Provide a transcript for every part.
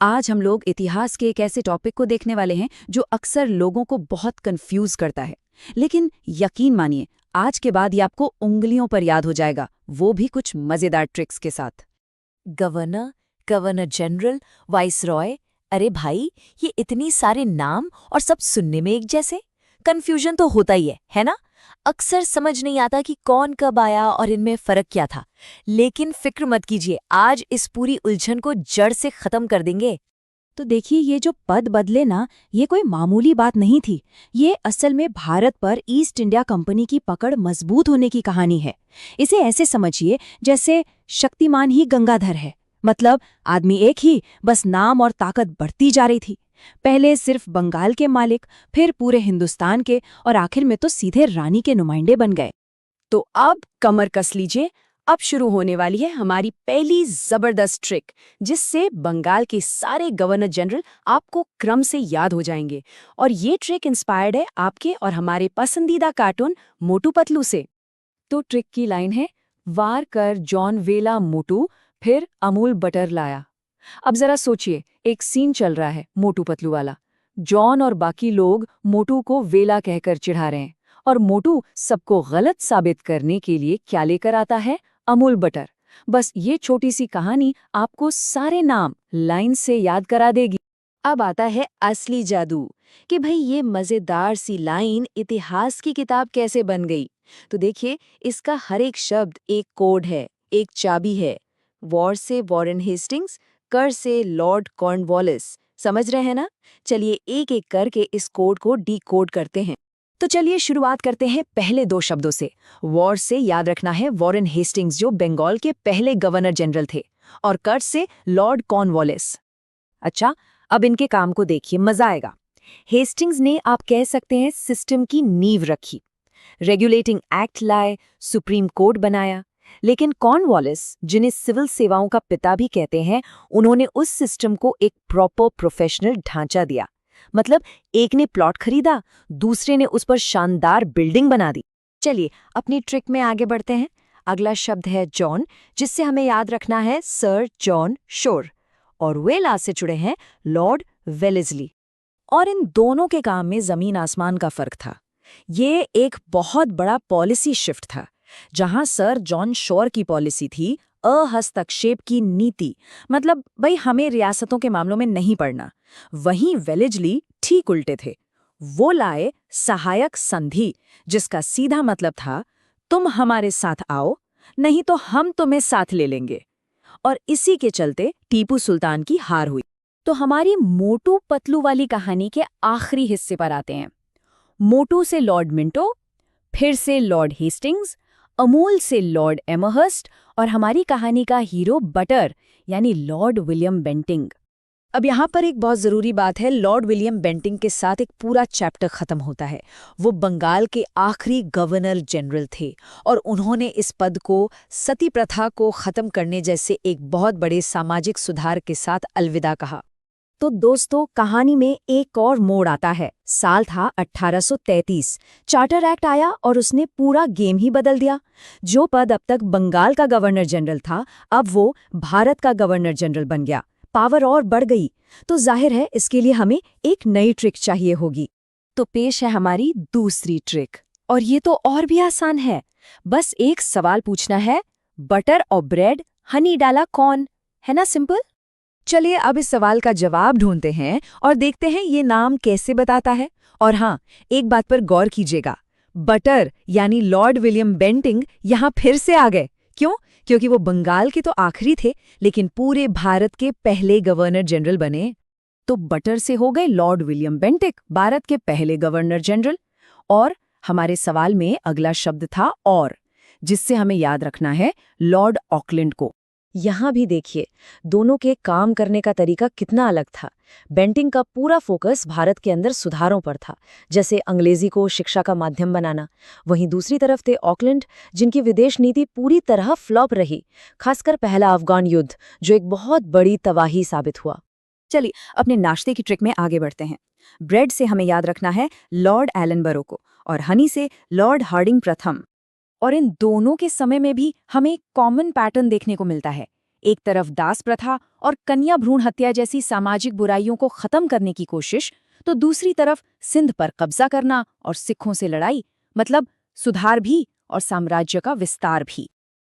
आज हम लोग इतिहास के एक ऐसे टॉपिक को देखने वाले हैं जो अक्सर लोगों को बहुत कंफ्यूज करता है। लेकिन यकीन मानिए, आज के बाद ये आपको उंगलियों पर याद हो जाएगा, वो भी कुछ मजेदार ट्रिक्स के साथ। Governor, governor general, viceroy. अरे भाई, ये इतनी सारे नाम और सब सुनने में एक जैसे। कंफ्यूजन तो होता ही है ना? अक्सर समझ नहीं आता कि कौन कब आया और इनमें फर्क क्या था। लेकिन फिक्र मत कीजिए, आज इस पूरी उलझन को जड़ से खत्म कर देंगे। तो देखिए, ये जो पद बदले ना, ये कोई मामूली बात नहीं थी। ये असल में भारत पर ईस्ट इंडिया कंपनी की पकड़ मजबूत होने की कहानी है। इसे ऐसे समझिए जैसे शक्तिमान ही गंगाधर है। मतलब आदमी एक ही, बस नाम और ताकत बढ़ती जा रही थी। पहले सिर्फ बंगाल के मालिक, फिर पूरे हिंदुस्तान के, और आखिर में तो सीधे रानी के नुमाइंदे बन गए। तो अब कमर कस लीजिए, अब शुरू होने वाली है हमारी पहली जबरदस्त ट्रिक, जिससे बंगाल के सारे गवर्नर जनरल आपको क्रम से याद हो जाएंगे। और ये ट्रिक इंस्पायर्ड है आपके और हमारे पसंदीदा कार्टून मोटू पतलू से। तो ट्रिक की लाइन है, वार कर जॉन वेला मोटू, फिर अमूल बटर लाया। अब जरा सोचिए, एक सीन चल रहा है मोटू पतलू वाला। जॉन और बाकी लोग मोटू को वेला कहकर चिढ़ा रहे हैं, और मोटू सबको गलत साबित करने के लिए क्या लेकर आता है? अमूल बटर। बस ये छोटी सी कहानी आपको सारे नाम लाइन से याद करा देगी। अब आता है असली जादू, कि भाई ये मजेदार सी लाइन इतिहास की किताब कैसे बन गई। तो देखिए, इसका हर एक शब्द एक कोड है, एक चाबी है। वॉर से वॉरेन हेस्टिंग्स, कर से लॉर्ड कॉर्नवालिस। समझ रहे हैं ना? चलिए एक एक करके इस कोड को डीकोड करते हैं। तो चलिए शुरुआत करते हैं पहले दो शब्दों से। वॉर से याद रखना है वॉरेन हेस्टिंग्स, जो बंगाल के पहले गवर्नर जनरल थे, और कर से लॉर्ड कॉर्नवालिस। अच्छा, अब इनके काम को देखिए, मजा आएगा। हेस्टिंग्स ने, आप कह सकते हैं, सिस्टम की नींव रखी, रेगुलेटिंग एक्ट लाए, सुप्रीम कोर्ट बनाया। लेकिन कॉर्नवालिस, जिन्हें सिविल सेवाओं का पिता भी कहते हैं, उन्होंने उस सिस्टम को एक प्रॉपर प्रोफेशनल ढांचा दिया। मतलब एक ने प्लॉट खरीदा, दूसरे ने उस पर शानदार बिल्डिंग बना दी। चलिए अपनी ट्रिक में आगे बढ़ते हैं। अगला शब्द है जॉन, जिससे हमें याद रखना है सर जॉन शोर, और वेला से जुड़े हैं लॉर्ड वेलेस्ली। और इन दोनों के काम में जमीन आसमान का फर्क था। ये एक बहुत बड़ा पॉलिसी शिफ्ट था। जहां सर जॉन शोर की पॉलिसी थी अहस्तक्षेप की नीति, मतलब भाई हमें रियासतों के मामलों में नहीं पड़ना। वहीं वेलेस्ली ठीक उल्टे थे। वो लाए सहायक संधि, जिसका सीधा मतलब था, तुम हमारे साथ आओ, नहीं तो हम तुम्हें साथ ले लेंगे। और इसी के चलते टीपू सुल्तान की हार हुई। तो हमारी मोटू पतलू वाली कहानी के आखिरी हिस्से पर आते हैं। मोटू से लॉर्ड मिंटो, फिर से लॉर्ड हेस्टिंग्स, अमूल से लॉर्ड एमहर्स्ट, और हमारी कहानी का हीरो बटर यानी लॉर्ड विलियम बेंटिंग। अब यहाँ पर एक बहुत ज़रूरी बात है, लॉर्ड विलियम बेंटिंग के साथ एक पूरा चैप्टर ख़त्म होता है। वो बंगाल के आखिरी गवर्नर जनरल थे, और उन्होंने इस पद को सती प्रथा को ख़त्म करने जैसे एक बहुत बड़े सामाजिक सुधार के साथ अलविदा कहा। तो दोस्तों, कहानी में एक और मोड़ आता है। साल था 1833। चार्टर एक्ट आया और उसने पूरा गेम ही बदल दिया। जो पद अब तक बंगाल का गवर्नर जनरल था, अब वो भारत का गवर्नर जनरल बन गया। पावर और बढ़ गई। तो जाहिर है इसके लिए हमें एक नई ट्रिक चाहिए होगी। तो पेश है हमारी दूसरी ट्रिक, और ये तो और भी आसान है। बस एक सवाल पूछना है, बटर और ब्रेड हनी डाला कौन? है ना सिंपल। चलिए अब इस सवाल का जवाब ढूंढते हैं और देखते हैं ये नाम कैसे बताता है। और हाँ, एक बात पर गौर कीजिएगा, बटर यानी लॉर्ड विलियम बेंटिंग यहाँ फिर से आ गए। क्यों? क्योंकि वो बंगाल के तो आखिरी थे, लेकिन पूरे भारत के पहले गवर्नर जनरल बने। तो बटर से हो गए लॉर्ड विलियम बेंटिंग, भारत के पहले गवर्नर जनरल। और हमारे सवाल में अगला शब्द था और, जिससे हमें याद रखना है लॉर्ड ऑकलैंड को। यहाँ भी देखिए, दोनों के काम करने का तरीका कितना अलग था। बेंटिंग का पूरा फोकस भारत के अंदर सुधारों पर था, जैसे अंग्रेजी को शिक्षा का माध्यम बनाना। वहीं दूसरी तरफ थे ऑकलैंड, जिनकी विदेश नीति पूरी तरह फ्लॉप रही, खासकर पहला अफगान युद्ध, जो एक बहुत बड़ी तबाही साबित हुआ। चलिए अपने नाश्ते की ट्रिक में आगे बढ़ते हैं। ब्रेड से हमें याद रखना है लॉर्ड एलनबरो को, और हनी से लॉर्ड हार्डिंग प्रथम। और इन दोनों के समय में भी हमें एक कॉमन पैटर्न देखने को मिलता है। एक तरफ दास प्रथा और कन्या भ्रूण हत्या जैसी सामाजिक बुराइयों को खत्म करने की कोशिश, तो दूसरी तरफ सिंध पर कब्जा करना और सिखों से लड़ाई, मतलब सुधार भी और साम्राज्य का विस्तार भी।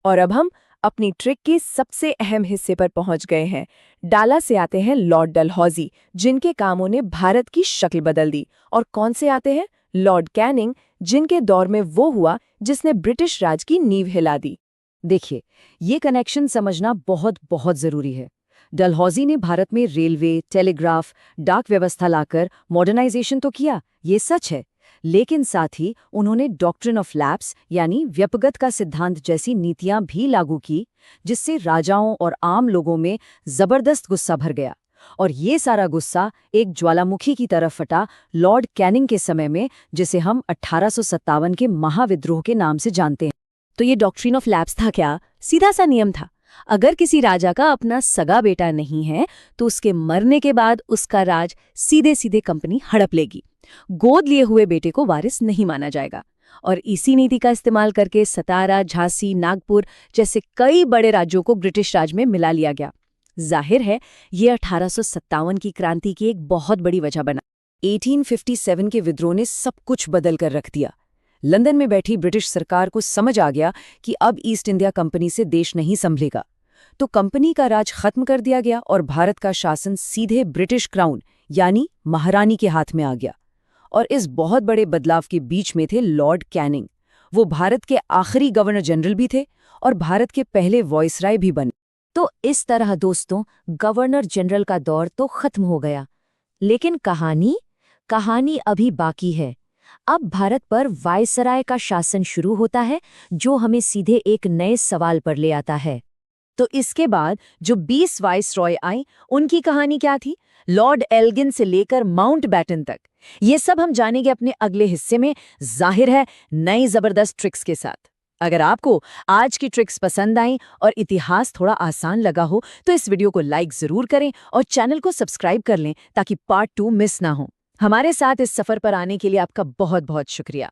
और अब हम अपनी ट्रिक के सबसे अहम हिस्से पर पहुंच गए हैं। डाला से आते हैं लॉर्ड डलहौजी, जिनके कामों ने भारत की शक्ल बदल दी। और कौन से आते हैं? लॉर्ड कैनिंग, जिनके दौर में वो हुआ जिसने ब्रिटिश राज की नींव हिला दी। देखिए, ये कनेक्शन समझना बहुत बहुत जरूरी है। डलहौजी ने भारत में रेलवे, टेलीग्राफ, डाक व्यवस्था लाकर मॉडर्नाइजेशन तो किया, ये सच है, लेकिन साथ ही उन्होंने डॉक्ट्रिन ऑफ लैप्स यानी व्यपगत का सिद्धांत जैसी नीतियां भी लागू की, जिससे राजाओं और आम लोगों में जबरदस्त गुस्सा भर गया। और ये सारा गुस्सा एक ज्वालामुखी की तरफ फटा लॉर्ड कैनिंग के समय में, जिसे हम 1857 के महाविद्रोह के नाम से जानते हैं। तो ये डॉक्ट्रिन ऑफ लैप्स था क्या? सीधा सा नियम था, अगर किसी राजा का अपना सगा बेटा नहीं है तो उसके मरने के बाद उसका राज सीधे सीधे कंपनी हड़प लेगी। गोद लिए हुए बेटे को वारिस नहीं माना जाएगा। और इसी नीति का इस्तेमाल करके सतारा, झांसी, नागपुर जैसे कई बड़े राज्यों को ब्रिटिश राज में मिला लिया गया। जाहिर है, ये 1857 की क्रांति की एक बहुत बड़ी वजह बना। 1857 के विद्रोह ने सब कुछ बदल कर रख दिया। लंदन में बैठी ब्रिटिश सरकार को समझ आ गया कि अब ईस्ट इंडिया कंपनी से देश नहीं संभलेगा, तो कंपनी का राज खत्म कर दिया गया और भारत का शासन सीधे ब्रिटिश क्राउन यानी महारानी के हाथ में आ गया। और इस बहुत बड़े बदलाव के बीच में थे लॉर्ड कैनिंग। वो भारत के आखिरी गवर्नर जनरल भी थे और भारत के पहले वॉइसराय भी बने। तो इस तरह दोस्तों, गवर्नर जनरल का दौर तो खत्म हो गया, लेकिन कहानी अभी बाकी है। अब भारत पर वायसराय का शासन शुरू होता है, जो हमें सीधे एक नए सवाल पर ले आता है। तो इसके बाद जो 20 वाइसरॉय आई, उनकी कहानी क्या थी? लॉर्ड एल्गिन से लेकर माउंटबैटन तक, ये सब हम जानेंगे अपने अगले हिस्से में, जाहिर है नई जबरदस्त ट्रिक्स के साथ। अगर आपको आज की ट्रिक्स पसंद आई और इतिहास थोड़ा आसान लगा हो तो इस वीडियो को लाइक जरूर करें और चैनल को सब्सक्राइब कर लें ताकि पार्ट 2 मिस ना हो। हमारे साथ इस सफर पर आने के लिए आपका बहुत बहुत शुक्रिया।